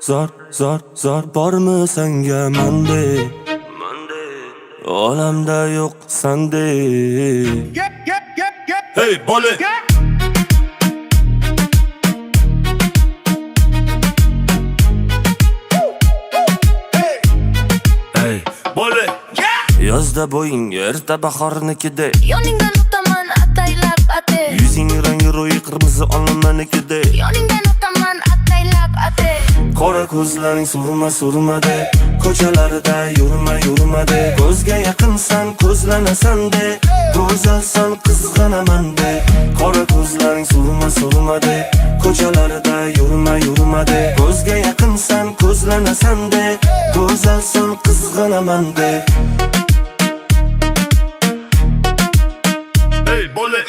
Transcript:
zor bormi senga mendek olamda yo'q sendek. Hey bola Hey bola yozda bo'ying erta bahornikida, Yoningdan o'taman ataylab ate. yuzing rangi ro'yi qirmizi olmanikida, Yoningdan o'taman ataylab ate. qora ko'zlaring surma-surmade, ko'chalarida yurma-yurmade, ko'zga yaqinsan ko'zlanasan-de, go'zalsan qizg'anaman-de. Qora ko'zlaring surma-surmade, ko'chalarida yurma-yurmade, ko'zga yaqinsan ko'zlanasan-de, go'zalsan qizg'anaman-de. Hey bola